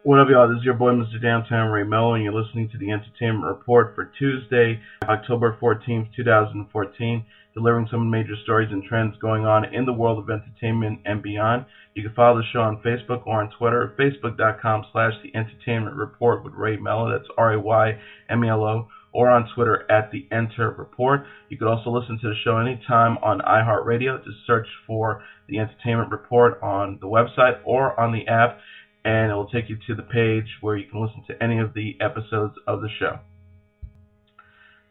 What up, y'all? This is your boy, Mr. Downtown Ray Mello, and you're listening to the Entertainment Report for Tuesday, October 14th, 2014, delivering some major stories and trends going on in the world of entertainment and beyond. You can follow the show on Facebook or on Twitter, facebook.com/The Entertainment Report with Ray Mello, that's RAYMELO, or on Twitter at The Enter Report. You can also listen to the show anytime on iHeartRadio. Just search for The Entertainment Report on the website or on the app, and it will take you to the page where you can listen to any of the episodes of the show.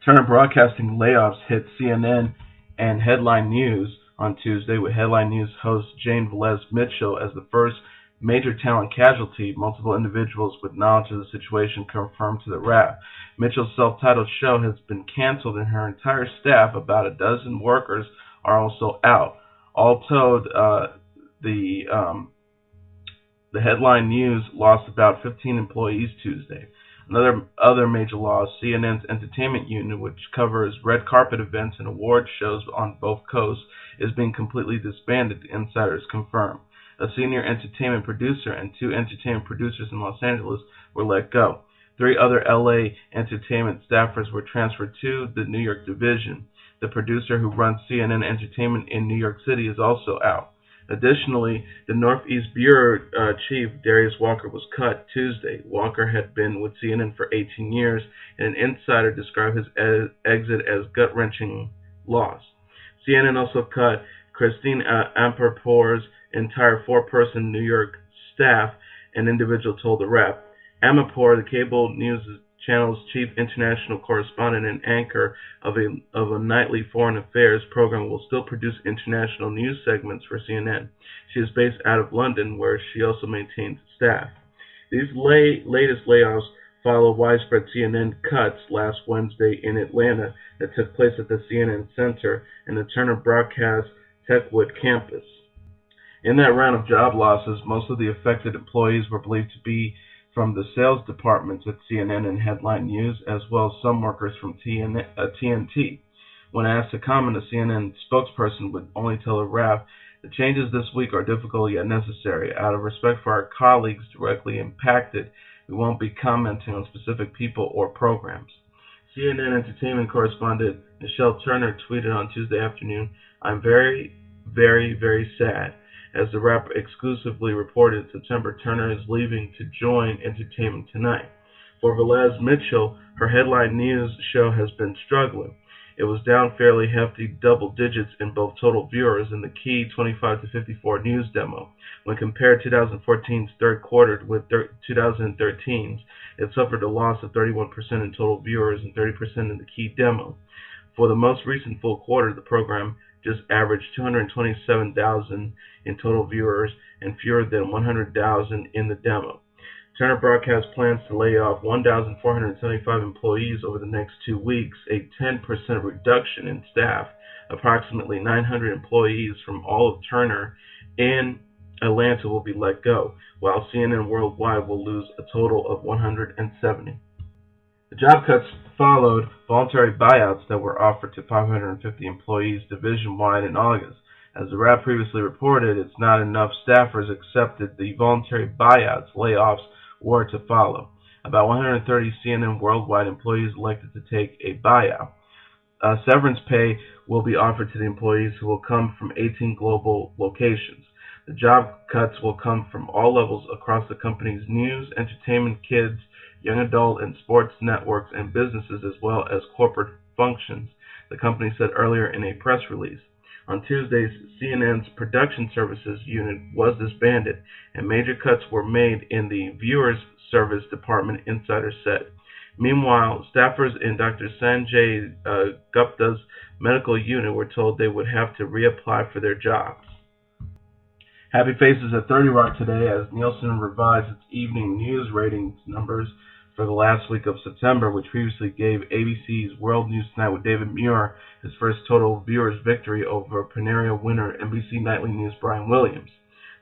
Turner Broadcasting layoffs hit CNN and Headline News on Tuesday, with Headline News host Jane Velez-Mitchell as the first major talent casualty. Multiple individuals with knowledge of the situation confirmed to the Wrap. Mitchell's self-titled show has been canceled, and her entire staff, about a dozen workers, are also out. All told, the Headline News lost about 15 employees Tuesday. Other major loss, CNN's entertainment unit, which covers red carpet events and award shows on both coasts, is being completely disbanded, insiders confirm. A senior entertainment producer and two entertainment producers in Los Angeles were let go. 3 other LA entertainment staffers were transferred to the New York division. The producer who runs CNN Entertainment in New York City is also out. Additionally, the Northeast Bureau chief, Darius Walker, was cut Tuesday. Walker had been with CNN for 18 years, and an insider described his exit as gut-wrenching loss. CNN also cut Christine Amanpour's entire 4-person New York staff, an individual told the Wrap. Amanpour, the cable news channel's chief international correspondent and anchor of a nightly foreign affairs program, will still produce international news segments for CNN. She is based out of London, where she also maintains staff. These latest layoffs follow widespread CNN cuts last Wednesday in Atlanta that took place at the CNN Center and the Turner Broadcast Techwood campus. In that round of job losses, most of the affected employees were believed to be from the sales departments at CNN and Headline News, as well as some workers from TNT. When asked to comment, a CNN spokesperson would only tell a Wrap, "The changes this week are difficult yet necessary. Out of respect for our colleagues directly impacted, we won't be commenting on specific people or programs." CNN entertainment correspondent Michelle Turner tweeted on Tuesday afternoon, "I'm very, very, very sad." As the Wrap exclusively reported, September Turner is leaving to join Entertainment Tonight. For Velez-Mitchell, her Headline News show has been struggling. It was down fairly hefty double digits in both total viewers and the key 25 to 54 news demo. When compared 2014's third quarter with 2013's, it suffered a loss of 31% in total viewers and 30% in the key demo. For the most recent full quarter, the program just averaged 227,000 in total viewers and fewer than 100,000 in the demo. Turner Broadcast plans to lay off 1,475 employees over the next 2 weeks, a 10% reduction in staff. Approximately 900 employees from all of Turner in Atlanta will be let go, while CNN Worldwide will lose a total of 170. The job cuts followed voluntary buyouts that were offered to 550 employees division-wide in August. As the Wrap previously reported, it's not enough staffers accepted the voluntary buyouts. Layoffs were to follow. About 130 CNN Worldwide employees elected to take a buyout. Severance pay will be offered to the employees who will come from 18 global locations. The job cuts will come from all levels across the company's news, entertainment, kids, young adult, and sports networks and businesses, as well as corporate functions, the company said earlier in a press release. On Tuesday, CNN's production services unit was disbanded, and major cuts were made in the viewers service department, insiders said. Meanwhile, staffers in Dr. Sanjay Gupta's medical unit were told they would have to reapply for their jobs. Happy faces at 30 Rock today as Nielsen revised its evening news ratings numbers for the last week of September, which previously gave ABC's World News Tonight with David Muir his first total viewers victory over Panera winner NBC Nightly News' Brian Williams.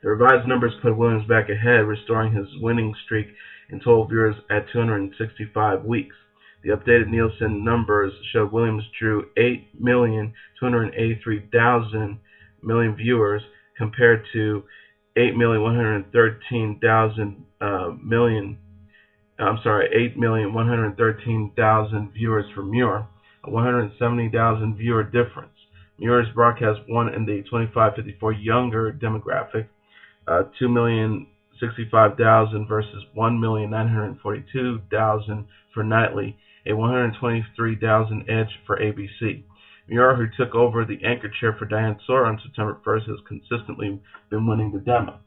The revised numbers put Williams back ahead, restoring his winning streak in total viewers at 265 weeks. The updated Nielsen numbers showed Williams drew 8,283,000 viewers compared to 8,113,000 viewers for Muir, a 170,000 viewer difference. Muir's broadcast won in the 25-54 younger demographic, 2,065,000 versus 1,942,000 for Nightly, a 123,000 edge for ABC. Muir, who took over the anchor chair for Diane Sawyer on September 1st, has consistently been winning the demo.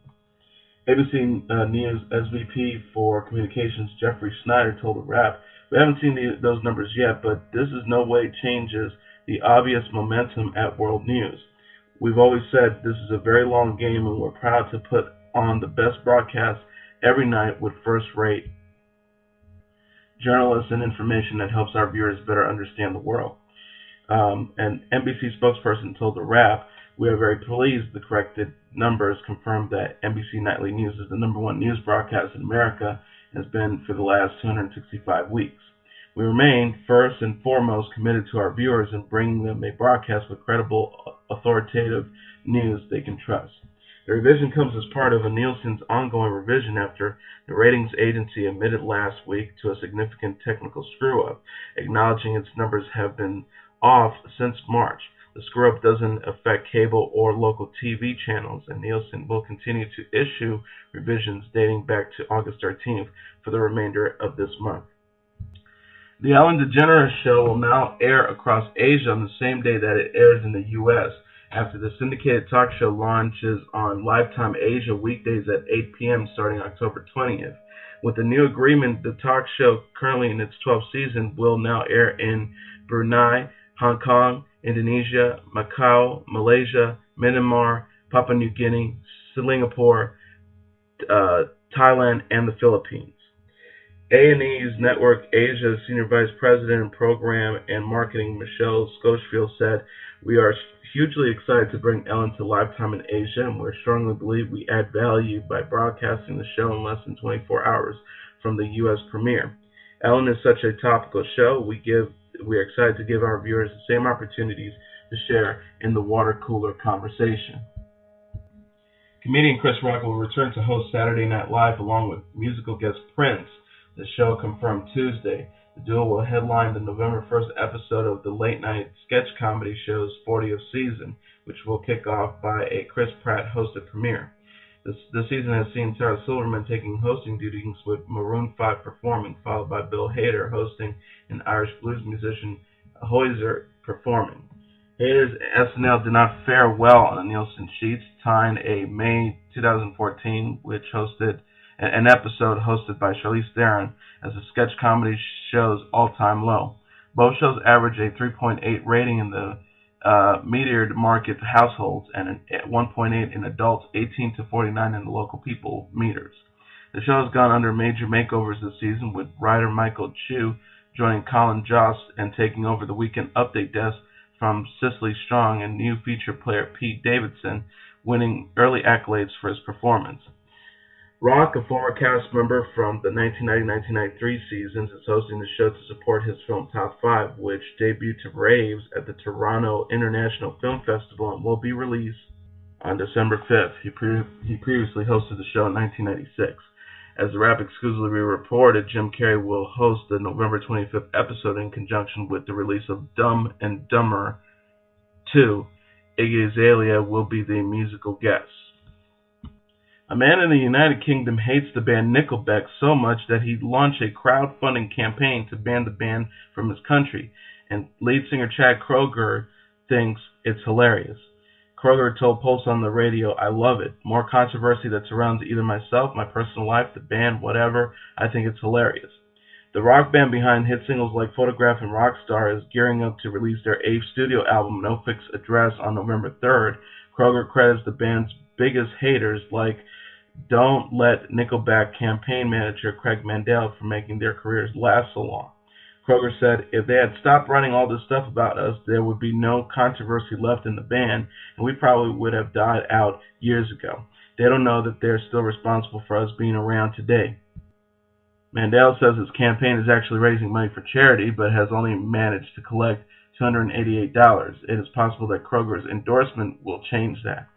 ABC News SVP for Communications Jeffrey Snyder told The Wrap, "We haven't seen those numbers yet, but this in no way changes the obvious momentum at World News. We've always said this is a very long game, and we're proud to put on the best broadcast every night with first-rate journalists and information that helps our viewers better understand the world." An NBC spokesperson told The Wrap, "We are very pleased the corrected numbers confirmed that NBC Nightly News is the #1 news broadcast in America and has been for the last 265 weeks. We remain, first and foremost, committed to our viewers and bringing them a broadcast with credible, authoritative news they can trust." The revision comes as part of Nielsen's ongoing revision after the ratings agency admitted last week to a significant technical screw-up, acknowledging its numbers have been off since March. The screw-up doesn't affect cable or local TV channels, and Nielsen will continue to issue revisions dating back to August 13th for the remainder of this month. The Ellen DeGeneres Show will now air across Asia on the same day that it airs in the U.S., after the syndicated talk show launches on Lifetime Asia weekdays at 8 p.m. starting October 20th. With the new agreement, the talk show, currently in its 12th season, will now air in Brunei, Hong Kong, Indonesia, Macau, Malaysia, Myanmar, Papua New Guinea, Singapore, Thailand, and the Philippines. A&E's Network Asia Senior Vice President in Program and Marketing Michelle Schofield said, "We are hugely excited to bring Ellen to Lifetime in Asia, and we strongly believe we add value by broadcasting the show in less than 24 hours from the U.S. premiere. Ellen is such a topical show, we are excited to give our viewers the same opportunities to share in the water cooler conversation." Comedian Chris Rock will return to host Saturday Night Live along with musical guest Prince. The show confirmed Tuesday. The duo will headline the November 1st episode of the late-night sketch comedy show's 40th season, which will kick off by a Chris Pratt-hosted premiere. The season has seen Sarah Silverman taking hosting duties with Maroon 5 performing, followed by Bill Hader hosting and Irish blues musician Hozier performing. Hader's SNL did not fare well on the Nielsen sheets, tying a May 2014, which hosted an episode hosted by Charlize Theron as the sketch comedy show's all-time low. Both shows average a 3.8 rating in the metered market households and a 1.8 in adults 18 to 49 in the local people meters. The show has gone under major makeovers this season, with writer Michael Chu joining Colin Jost and taking over the weekend update desk from Cicely Strong, and new feature player Pete Davidson winning early accolades for his performance. Rock, a former cast member from the 1990-1993 seasons, is hosting the show to support his film Top 5, which debuted to raves at the Toronto International Film Festival and will be released on December 5th. He previously hosted the show in 1996. As the Wrap exclusively reported, Jim Carrey will host the November 25th episode in conjunction with the release of Dumb and Dumber 2. Iggy Azalea will be the musical guest. A man in the United Kingdom hates the band Nickelback so much that he launched a crowdfunding campaign to ban the band from his country, and lead singer Chad Kroeger thinks it's hilarious. Kroeger told Pulse on the radio, "I love it. More controversy that surrounds either myself, my personal life, the band, whatever. I think it's hilarious." The rock band behind hit singles like Photograph and Rockstar is gearing up to release their 8th studio album, No Fixed Address, on November 3rd. Kroeger credits the band's biggest haters like Don't Let Nickelback campaign manager Craig Mandel for making their careers last so long. Kroeger said, "If they had stopped running all this stuff about us, there would be no controversy left in the band, and we probably would have died out years ago. They don't know that they're still responsible for us being around today." Mandel says his campaign is actually raising money for charity, but has only managed to collect $288. It is possible that Kroeger's endorsement will change that.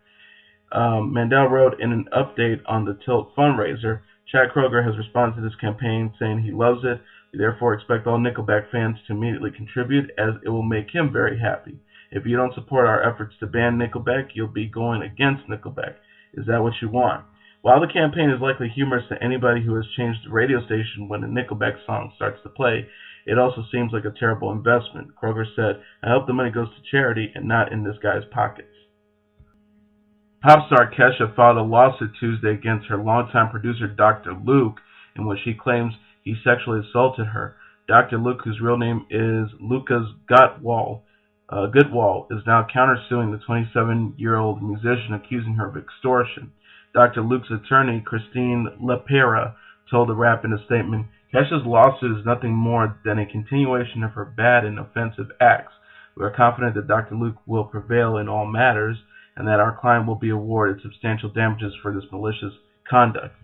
Mandel wrote in an update on the Tilt fundraiser, Chad Kroeger has responded to this campaign saying he loves it. We therefore expect all Nickelback fans to immediately contribute as it will make him very happy. If you don't support our efforts to ban Nickelback, you'll be going against Nickelback. Is that what you want? While the campaign is likely humorous to anybody who has changed the radio station when a Nickelback song starts to play, it also seems like a terrible investment. Kroeger said, I hope the money goes to charity and not in this guy's pockets. Pop star Kesha filed a lawsuit Tuesday against her longtime producer Dr. Luke, in which she claims he sexually assaulted her. Dr. Luke, whose real name is Lucas Goodwall, is now countersuing the 27-year-old musician, accusing her of extortion. Dr. Luke's attorney, Christine LaPera, told the Wrap in a statement, Kesha's lawsuit is nothing more than a continuation of her bad and offensive acts. We are confident that Dr. Luke will prevail in all matters and that our client will be awarded substantial damages for this malicious conduct.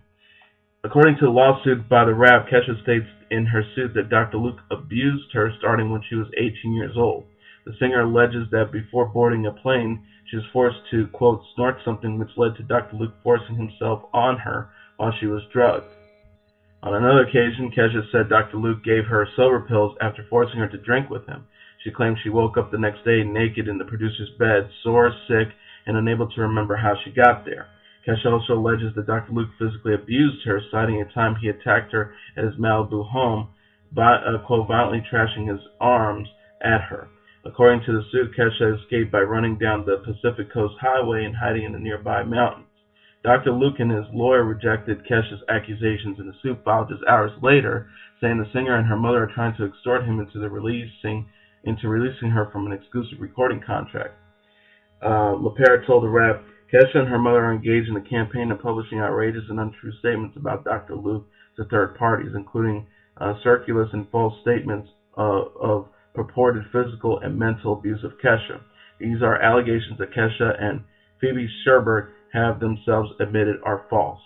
According to the lawsuit by the Wrap, Kesha states in her suit that Dr. Luke abused her starting when she was 18 years old. The singer alleges that before boarding a plane, she was forced to, quote, snort something which led to Dr. Luke forcing himself on her while she was drugged. On another occasion, Kesha said Dr. Luke gave her sober pills after forcing her to drink with him. She claimed she woke up the next day naked in the producer's bed, sore, sick, and unable to remember how she got there. Kesha also alleges that Dr. Luke physically abused her, citing a time he attacked her at his Malibu home, quote, violently trashing his arms at her. According to the suit, Kesha escaped by running down the Pacific Coast Highway and hiding in the nearby mountains. Dr. Luke and his lawyer rejected Kesha's accusations in a suit filed just hours later, saying the singer and her mother are trying to extort him into releasing her from an exclusive recording contract. LaPera told the Wrap, Kesha and her mother are engaged in a campaign of publishing outrageous and untrue statements about Dr. Luke to third parties, including circulars and false statements of purported physical and mental abuse of Kesha. These are allegations that Kesha and Phoebe Sherbert have themselves admitted are false.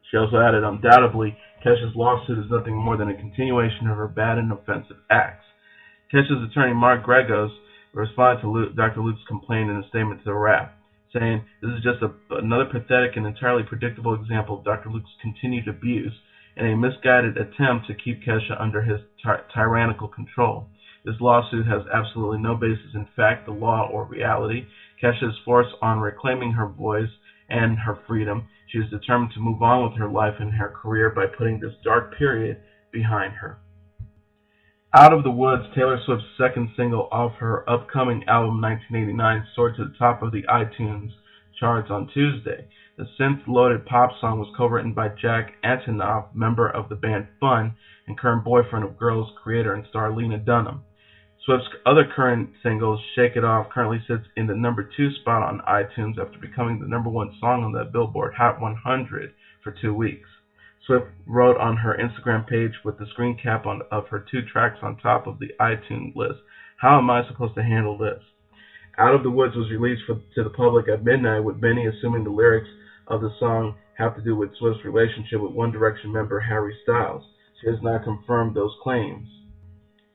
She also added, undoubtedly, Kesha's lawsuit is nothing more than a continuation of her bad and offensive acts. Kesha's attorney, Mark Gregos, responded to Dr. Luke's complaint in a statement to the Wrap, saying, this is just another pathetic and entirely predictable example of Dr. Luke's continued abuse and a misguided attempt to keep Kesha under his tyrannical control. This lawsuit has absolutely no basis in fact, the law, or reality. Kesha is forced on reclaiming her voice and her freedom. She is determined to move on with her life and her career by putting this dark period behind her. Out of the Woods, Taylor Swift's second single off her upcoming album 1989, soared to the top of the iTunes charts on Tuesday. The synth-loaded pop song was co-written by Jack Antonoff, member of the band Fun, and current boyfriend of Girls creator and star Lena Dunham. Swift's other current single, Shake It Off, currently sits in the number 2 spot on iTunes after becoming the number 1 song on the Billboard Hot 100 for 2 weeks. Swift wrote on her Instagram page with the screen cap of her 2 tracks on top of the iTunes list, how am I supposed to handle this? Out of the Woods was released to the public at midnight, with many assuming the lyrics of the song have to do with Swift's relationship with One Direction member Harry Styles. She has not confirmed those claims.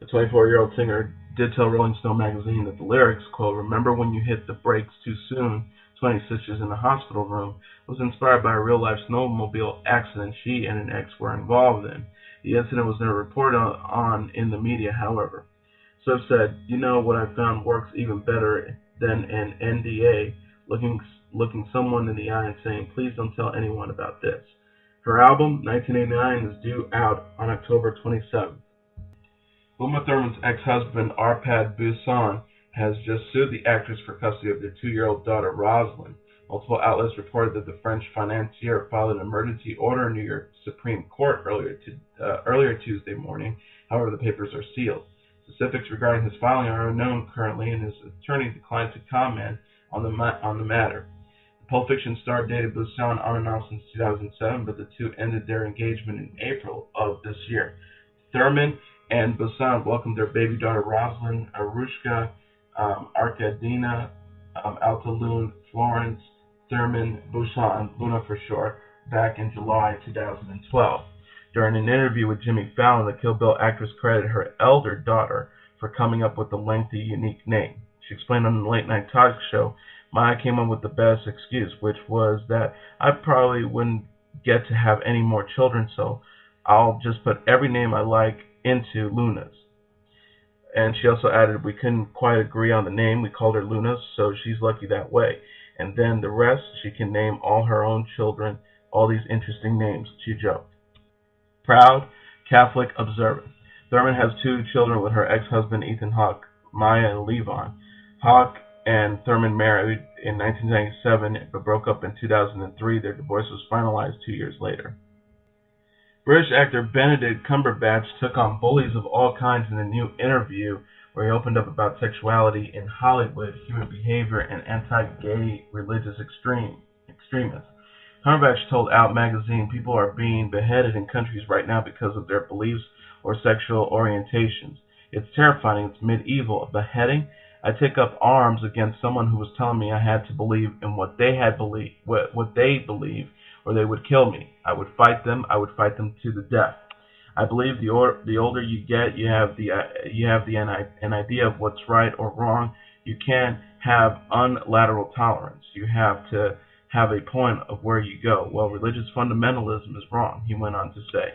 The 24-year-old singer did tell Rolling Stone magazine that the lyrics, quote, remember when you hit the brakes too soon, 20 stitches in the hospital room, was inspired by a real-life snowmobile accident she and an ex were involved in. The incident was never reported on in the media, however. Swift said, you know what I found works even better than an NDA, looking someone in the eye and saying, please don't tell anyone about this. Her album, 1989, is due out on October 27th. Uma Thurman's ex-husband, Arpad Busson, has just sued the actress for custody of their 2-year-old daughter, Rosalind. Multiple outlets reported that the French financier filed an emergency order in New York Supreme Court earlier Tuesday morning. However, the papers are sealed. Specifics regarding his filing are unknown currently, and his attorney declined to comment on the matter. The Pulp Fiction star dated Busson on and off since 2007, but the two ended their engagement in April of this year. Thurman and Busson welcomed their baby daughter Rosalind Arushka Arkadina Altalune Florence Thurman Busson, Luna for short, back in July 2012. During an interview with Jimmy Fallon, the Kill Bill actress credited her elder daughter for coming up with the lengthy, unique name. She explained on the late-night talk show, Maya came up with the best excuse, which was that I probably wouldn't get to have any more children, so I'll just put every name I like into Luna's. And she also added, we couldn't quite agree on the name. We called her Luna, so she's lucky that way. And then the rest, she can name all her own children, all these interesting names, she joked. Proud, Catholic, observant. Thurman has two children with her ex-husband Ethan Hawke, Maya and Levon. Hawke and Thurman married in 1997 but broke up in 2003. Their divorce was finalized 2 years later. British actor Benedict Cumberbatch took on bullies of all kinds in a new interview where he opened up about sexuality in Hollywood, human behavior, and anti-gay religious extremists. Cumberbatch told Out magazine, people are being beheaded in countries right now because of their beliefs or sexual orientations. It's terrifying. It's medieval. A beheading? I take up arms against someone who was telling me I had to believe in what they believe, or they would kill me. I would fight them. I would fight them to the death. I believe the older you get, you have an idea of what's right or wrong. You can't have unilateral tolerance. You have to have a point of where you go. Well, religious fundamentalism is wrong, he went on to say.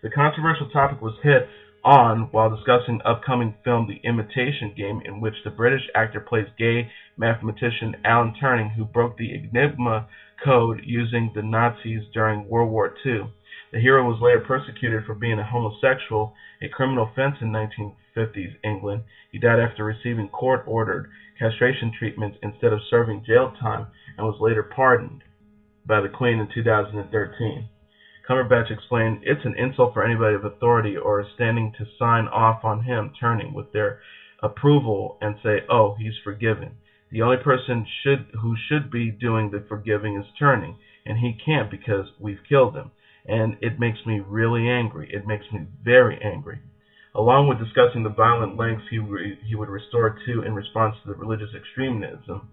The controversial topic was hit on while discussing upcoming film The Imitation Game, in which the British actor plays gay mathematician Alan Turing, who broke the Enigma code using the Nazis during World War II. The hero was later persecuted for being a homosexual, a criminal offense in 1950s England. He died after receiving court-ordered castration treatment instead of serving jail time, and was later pardoned by the Queen in 2013. Cumberbatch explained, it's an insult for anybody of authority or standing to sign off on him turning with their approval and say, oh, he's forgiven. The only person who should be doing the forgiving is Turning, and he can't because we've killed him. And it makes me really angry. It makes me very angry. Along with discussing the violent lengths he would resort to in response to the religious extremism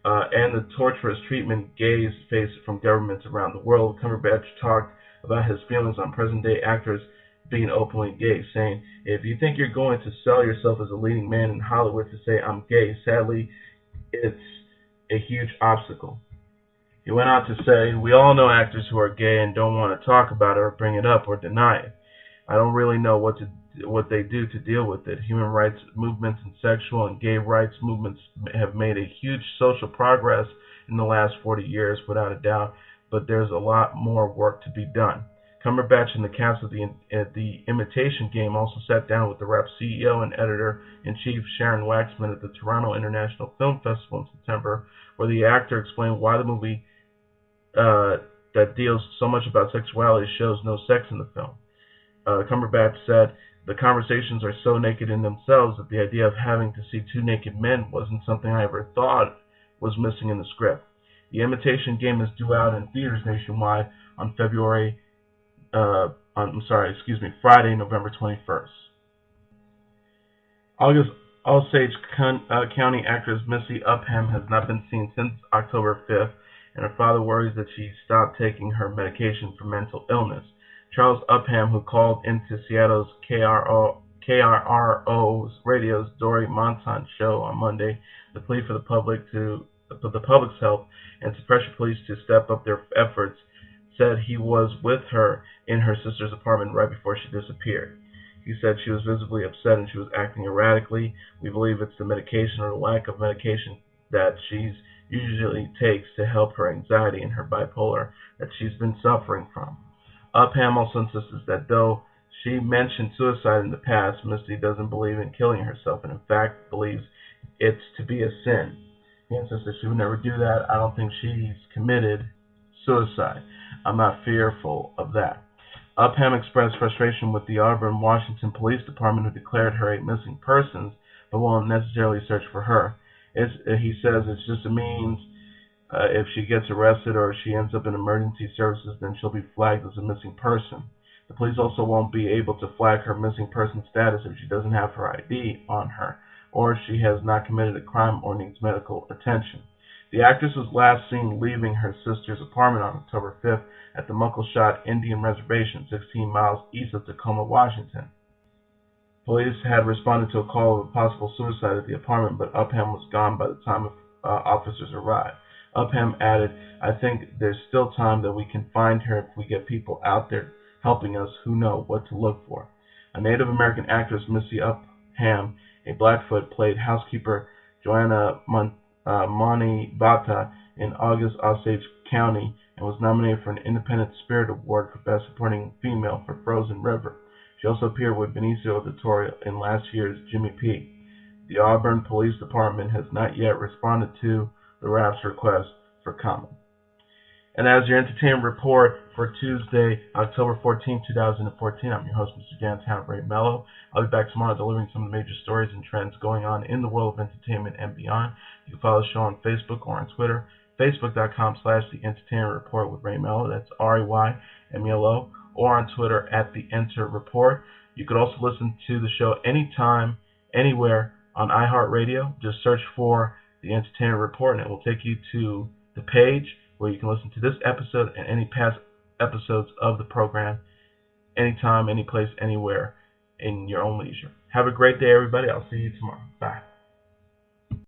and the torturous treatment gays face from governments around the world, Cumberbatch talked about his feelings on present-day actors being openly gay, saying, if you think you're going to sell yourself as a leading man in Hollywood to say, I'm gay, sadly, it's a huge obstacle. He went on to say, we all know actors who are gay and don't want to talk about it or bring it up or deny it. I don't really know what they do to deal with it. Human rights movements and sexual and gay rights movements have made a huge social progress in the last 40 years, without a doubt, but there's a lot more work to be done. Cumberbatch and the cast of the Imitation Game also sat down with the Rap's CEO and editor-in-chief Sharon Waxman at the Toronto International Film Festival in September, where the actor explained why the movie that deals so much about sexuality shows no sex in the film. Cumberbatch said, the conversations are so naked in themselves that the idea of having to see two naked men wasn't something I ever thought was missing in the script. The Imitation Game is due out in theaters nationwide on Friday, November 21st. Osage County actress Misty Upham has not been seen since October 5th, and her father worries that she stopped taking her medication for mental illness. Charles Upham, who called into Seattle's KRRO's radio's Dory Monson show on Monday to plead for the public's help and to pressure police to step up their efforts, said he was with her in her sister's apartment right before she disappeared. He said she was visibly upset and she was acting erratically. We believe it's the medication or the lack of medication that she usually takes to help her anxiety and her bipolar that she's been suffering from. Upham also insists that though she mentioned suicide in the past, Misty doesn't believe in killing herself and in fact believes it's to be a sin. He insists that she would never do that. I don't think she's committed suicide. I'm not fearful of that. Upham expressed frustration with the Auburn, Washington Police Department, who declared her a missing person, but won't necessarily search for her. He says it's just a means. If she gets arrested or she ends up in emergency services, then she'll be flagged as a missing person. The police also won't be able to flag her missing person status if she doesn't have her ID on her, or if she has not committed a crime or needs medical attention. The actress was last seen leaving her sister's apartment on October 5th at the Muckleshot Indian Reservation, 16 miles east of Tacoma, Washington. Police had responded to a call of a possible suicide at the apartment, but Upham was gone by the time officers arrived. Upham added, "I think there's still time that we can find her if we get people out there helping us who know what to look for." A Native American actress, Misty Upham, a Blackfoot, played housekeeper Joanna Monibata in August Osage County and was nominated for an Independent Spirit Award for Best Supporting Female for Frozen River. She also appeared with Benicio del Toro in last year's Jimmy P. The Auburn Police Department has not yet responded to the rap's request for comment. And that is your entertainment report for Tuesday, October 14, 2014. I'm your host, Mr. Downtown Ray Mello. I'll be back tomorrow delivering some of the major stories and trends going on in the world of entertainment and beyond. You can follow the show on Facebook or on Twitter, facebook.com/The Entertainment Report with Ray Mello. That's RAYMELO. Or on Twitter @The Enter Report. You could also listen to the show anytime, anywhere on iHeartRadio. Just search for The Entertainment Report and it will take you to the page where you can listen to this episode and any past episodes of the program anytime, any place, anywhere in your own leisure. Have a great day, everybody. I'll see you tomorrow. Bye.